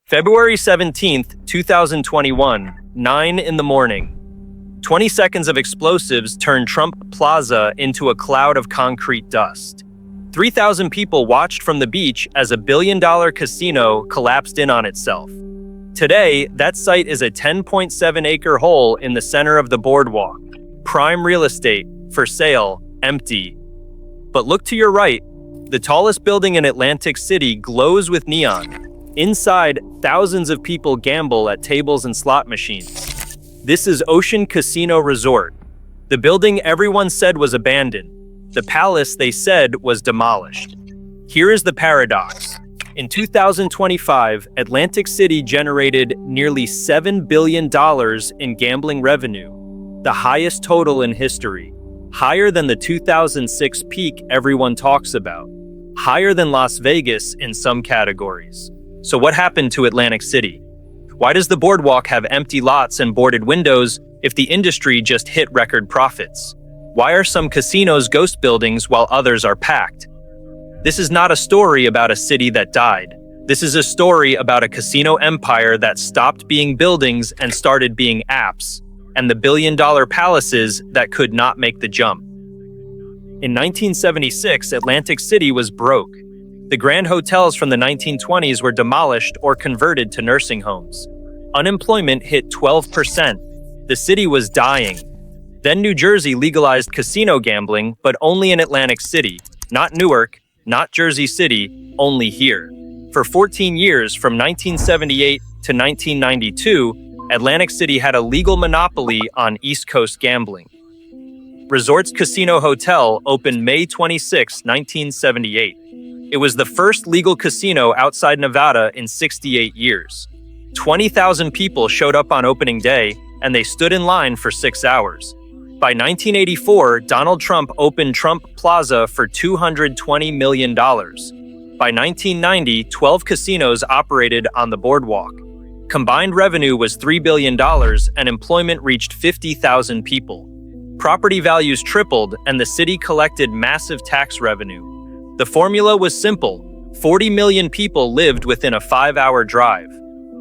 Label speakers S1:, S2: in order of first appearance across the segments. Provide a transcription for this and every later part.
S1: February 17th, 2021, 9 in the morning. 20 seconds of explosives turned Trump Plaza into a cloud of concrete dust. 3,000 people watched from the beach as a billion-dollar casino collapsed in on itself. Today, that site is a 10.7-acre hole in the center of the Boardwalk. Prime real estate, for sale, empty. But look to your right. The tallest building in Atlantic City glows with neon. Inside, thousands of people gamble at tables and slot machines. This is Ocean Casino Resort. The building everyone said was abandoned. The palace they said was demolished. Here is the paradox. In 2025, Atlantic City generated nearly $7 billion in gambling revenue, the highest total in history, higher than the 2006 peak everyone talks about, higher than Las Vegas in some categories. So what happened to Atlantic City? Why does the Boardwalk have empty lots and boarded windows if the industry just hit record profits? Why are some casinos ghost buildings while others are packed? This is not a story about a city that died. This is a story about a casino empire that stopped being buildings and started being apps, and the billion-dollar palaces that could not make the jump. In 1976, Atlantic City was broke. The grand hotels from the 1920s were demolished or converted to nursing homes. Unemployment hit 12%. The city was dying. Then New Jersey legalized casino gambling, but only in Atlantic City, not Newark, not Jersey City, only here. For 14 years, from 1978 to 1992, Atlantic City had a legal monopoly on East Coast gambling. Resorts Casino Hotel opened May 26, 1978. It was the first legal casino outside Nevada in 68 years. 20,000 people showed up on opening day, and they stood in line for 6 hours. By 1984, Donald Trump opened Trump Plaza for $220 million. By 1990, 12 casinos operated on the Boardwalk. Combined revenue was $3 billion, and employment reached 50,000 people. Property values tripled, and the city collected massive tax revenue. The formula was simple. 40 million people lived within a 5-hour drive.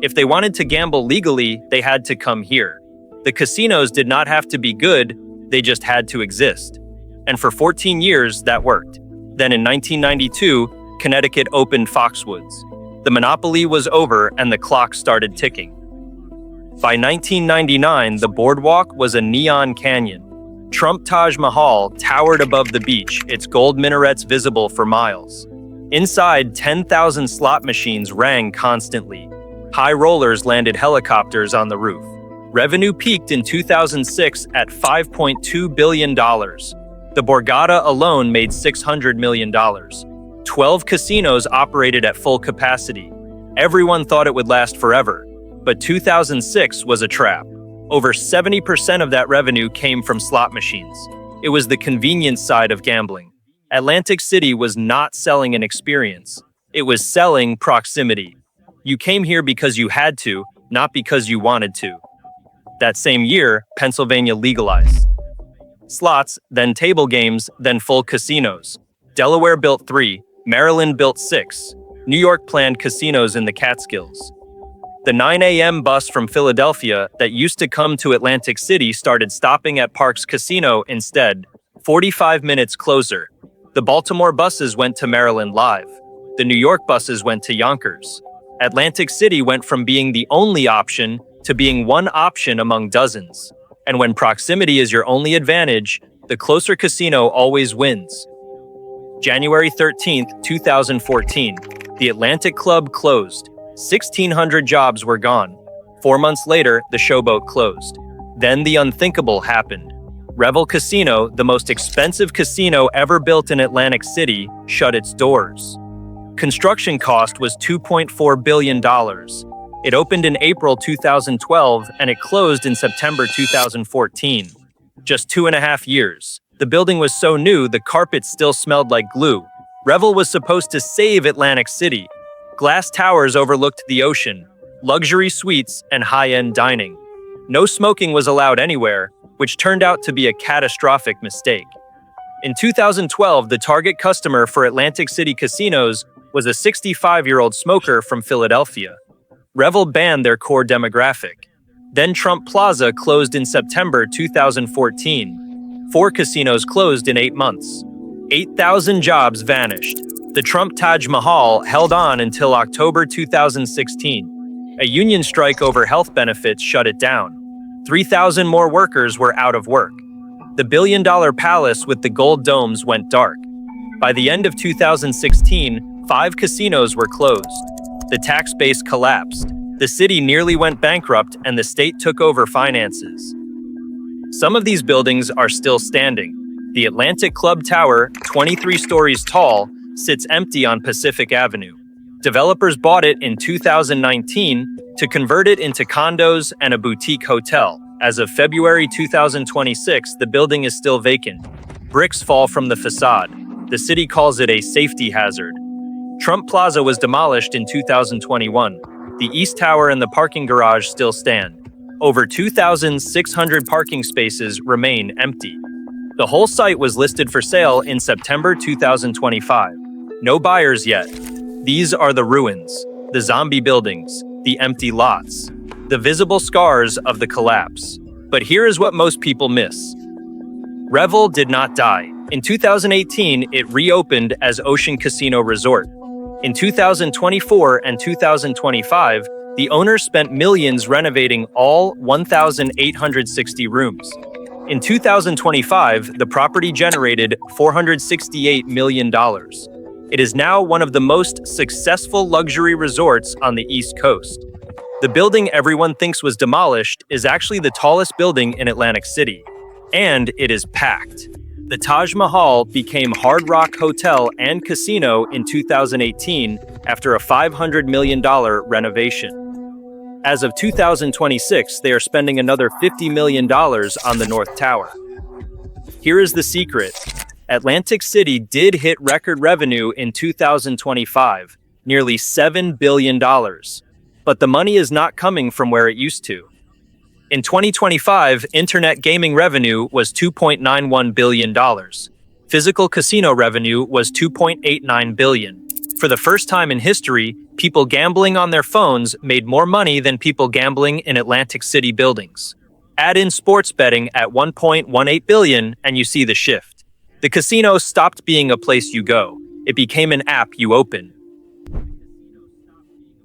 S1: If they wanted to gamble legally, they had to come here. The casinos did not have to be good, they just had to exist. And for 14 years, that worked. Then in 1992, Connecticut opened Foxwoods. The monopoly was over and the clock started ticking. By 1999, the Boardwalk was a neon canyon. Trump Taj Mahal towered above the beach, its gold minarets visible for miles. Inside, 10,000 slot machines rang constantly. High rollers landed helicopters on the roof. Revenue peaked in 2006 at $5.2 billion. The Borgata alone made $600 million. 12 casinos operated at full capacity. Everyone thought it would last forever, but 2006 was a trap. Over 70% of that revenue came from slot machines. It was the convenience side of gambling. Atlantic City was not selling an experience. It was selling proximity. You came here because you had to, not because you wanted to. That same year, Pennsylvania legalized slots, then table games, then full casinos. Delaware built 3, Maryland built 6. New York planned casinos in the Catskills. The 9 a.m. bus from Philadelphia that used to come to Atlantic City started stopping at Parks Casino instead, 45 minutes closer. The Baltimore buses went to Maryland Live. The New York buses went to Yonkers. Atlantic City went from being the only option to being one option among dozens. And when proximity is your only advantage, the closer casino always wins. January 13th, 2014, the Atlantic Club closed. 1,600 jobs were gone. 4 months later, the showboat closed. Then the unthinkable happened. Revel Casino, the most expensive casino ever built in Atlantic City, shut its doors. Construction cost was $2.4 billion. It opened in April 2012 and it closed in September 2014. Just 2.5 years. The building was so new, the carpet still smelled like glue. Revel was supposed to save Atlantic City. Glass towers overlooked the ocean, luxury suites, and high-end dining. No smoking was allowed anywhere, which turned out to be a catastrophic mistake. In 2012, the target customer for Atlantic City casinos was a 65-year-old smoker from Philadelphia. Revel banned their core demographic. Then Trump Plaza closed in September 2014. 4 casinos closed in 8 months. 8,000 jobs vanished. The Trump Taj Mahal held on until October 2016. A union strike over health benefits shut it down. 3,000 more workers were out of work. The billion-dollar palace with the gold domes went dark. By the end of 2016, 5 casinos were closed. The tax base collapsed. The city nearly went bankrupt and the state took over finances. Some of these buildings are still standing. The Atlantic Club Tower, 23 stories tall, sits empty on Pacific Avenue. Developers bought it in 2019 to convert it into condos and a boutique hotel. As of February 2026, the building is still vacant. Bricks fall from the facade. The city calls it a safety hazard. Trump Plaza was demolished in 2021. The East Tower and the parking garage still stand. Over 2,600 parking spaces remain empty. The whole site was listed for sale in September 2025. No buyers yet. These are the ruins, the zombie buildings, the empty lots, the visible scars of the collapse. But here is what most people miss. Revel did not die. In 2018, it reopened as Ocean Casino Resort. In 2024 and 2025, the owner spent millions renovating all 1,860 rooms. In 2025, the property generated $468 million. It is now one of the most successful luxury resorts on the East Coast. The building everyone thinks was demolished is actually the tallest building in Atlantic City, and it is packed. The Taj Mahal became Hard Rock Hotel and Casino in 2018 after a $500 million renovation. As of 2026, they are spending another $50 million on the North Tower. Here is the secret. Atlantic City did hit record revenue in 2025, nearly $7 billion. But the money is not coming from where it used to. In 2025, internet gaming revenue was $2.91 billion. Physical casino revenue was $2.89 billion. For the first time in history, people gambling on their phones made more money than people gambling in Atlantic City buildings. Add in sports betting at $1.18 billion and you see the shift. The casino stopped being a place you go. It became an app you open.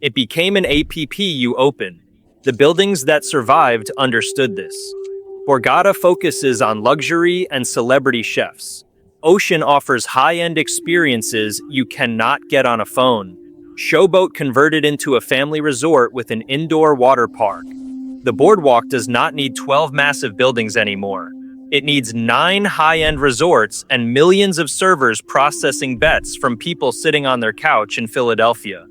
S1: It became an app you open. The buildings that survived understood this. Borgata focuses on luxury and celebrity chefs. Ocean offers high-end experiences you cannot get on a phone. Showboat converted into a family resort with an indoor water park. The Boardwalk does not need 12 massive buildings anymore. It needs 9 high-end resorts and millions of servers processing bets from people sitting on their couch in Philadelphia.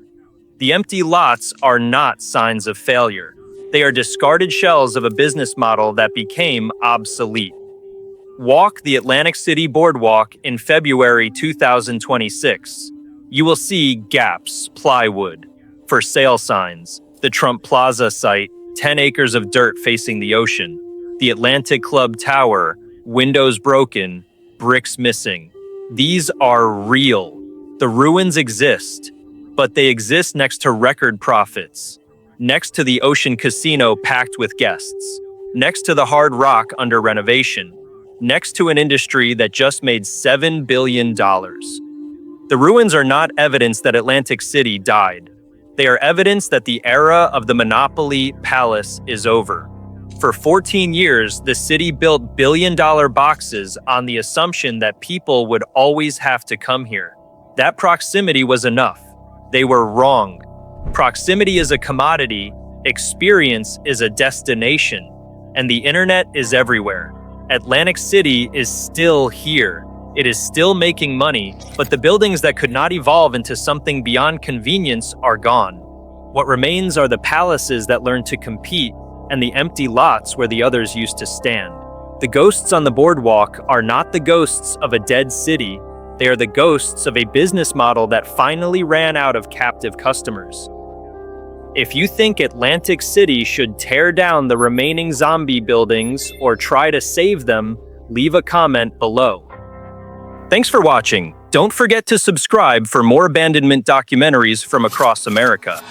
S1: The empty lots are not signs of failure. They are discarded shells of a business model that became obsolete. Walk the Atlantic City Boardwalk in February 2026. You will see gaps, plywood, for sale signs, the Trump Plaza site, 10 acres of dirt facing the ocean, the Atlantic Club Tower, windows broken, bricks missing. These are real. The ruins exist, but they exist next to record profits, next to the Ocean Casino packed with guests, next to the Hard Rock under renovation, next to an industry that just made $7 billion. The ruins are not evidence that Atlantic City died. They are evidence that the era of the monopoly palace is over. For 14 years, the city built billion-dollar boxes on the assumption that people would always have to come here. That proximity was enough. They were wrong. Proximity is a commodity, experience is a destination, and the internet is everywhere. Atlantic City is still here. It is still making money, but the buildings that could not evolve into something beyond convenience are gone. What remains are the palaces that learned to compete and the empty lots where the others used to stand. The ghosts on the boardwalk are not the ghosts of a dead city. They are the ghosts of a business model that finally ran out of captive customers. If you think Atlantic City should tear down the remaining zombie buildings or try to save them, leave a comment below. Thanks for watching. Don't forget to subscribe for more abandonment documentaries from across America.